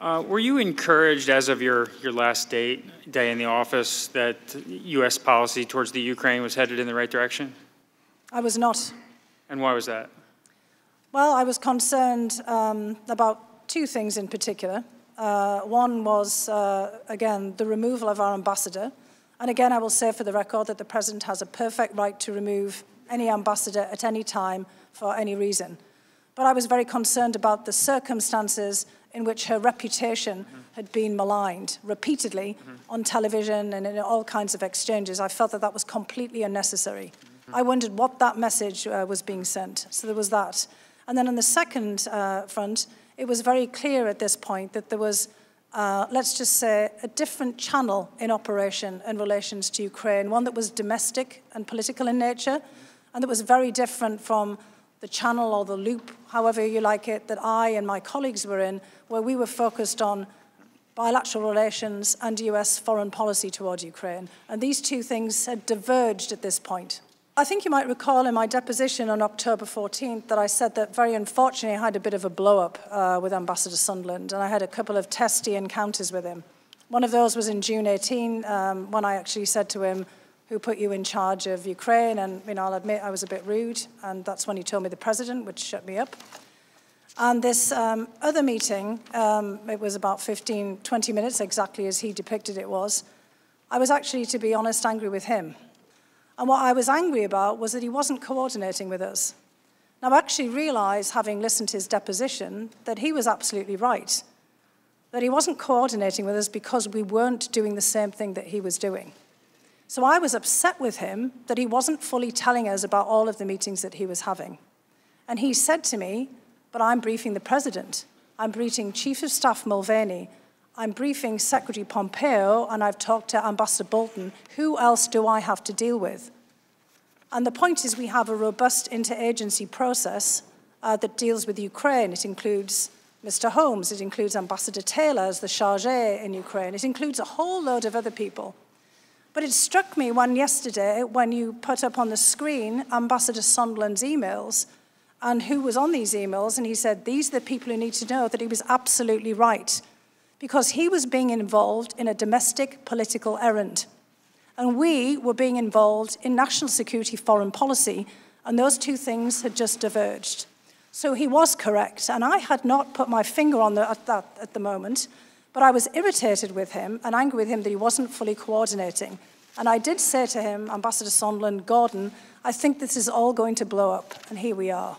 Were you encouraged, as of your last day in the office, that U.S. policy towards the Ukraine was headed in the right direction? I was not. And why was that? Well, I was concerned about two things in particular. One was, again, the removal of our ambassador. And again, I will say for the record that the President has a perfect right to remove any ambassador at any time for any reason. But I was very concerned about the circumstances in which her reputation had been maligned repeatedly on television and in all kinds of exchanges. I felt that that was completely unnecessary. I wondered what that message was being sent. So there was that. And then on the second front, it was very clear at this point that there was, let's just say, a different channel in operation in relations to Ukraine, one that was domestic and political in nature, and that was very different from the channel or the loop, however you like it, that I and my colleagues were in, where we were focused on bilateral relations and US foreign policy toward Ukraine. And these two things had diverged at this point. I think you might recall in my deposition on October 14th that I said that very unfortunately I had a bit of a blow-up with Ambassador Sondland, and I had a couple of testy encounters with him. One of those was in June 18, when I actually said to him, "Who put you in charge of Ukraine?" And I'll admit I was a bit rude, and that's when he told me the President, which shut me up. And this other meeting, it was about 15, 20 minutes, exactly as he depicted it was. I was actually, to be honest, angry with him. And what I was angry about was that he wasn't coordinating with us. Now, I actually realized, having listened to his deposition, that he was absolutely right, that he wasn't coordinating with us because we weren't doing the same thing that he was doing. So I was upset with him that he wasn't fully telling us about all of the meetings that he was having. And he said to me, "But I'm briefing the President. I'm briefing Chief of Staff Mulvaney. I'm briefing Secretary Pompeo, and I've talked to Ambassador Bolton. Who else do I have to deal with?" And the point is we have a robust interagency process that deals with Ukraine. It includes Mr. Holmes. It includes Ambassador Taylor as the chargé in Ukraine. It includes a whole load of other people. But it struck me yesterday when you put up on the screen Ambassador Sondland's emails and who was on these emails, and he said, "These are the people who need to know," that he was absolutely right, because he was being involved in a domestic political errand. And we were being involved in national security foreign policy, and those two things had just diverged. So he was correct, and I had not put my finger on that at the moment, but I was irritated with him and angry with him that he wasn't fully coordinating. And I did say to him, Ambassador Sondland, "Gordon, I think this is all going to blow up," and here we are.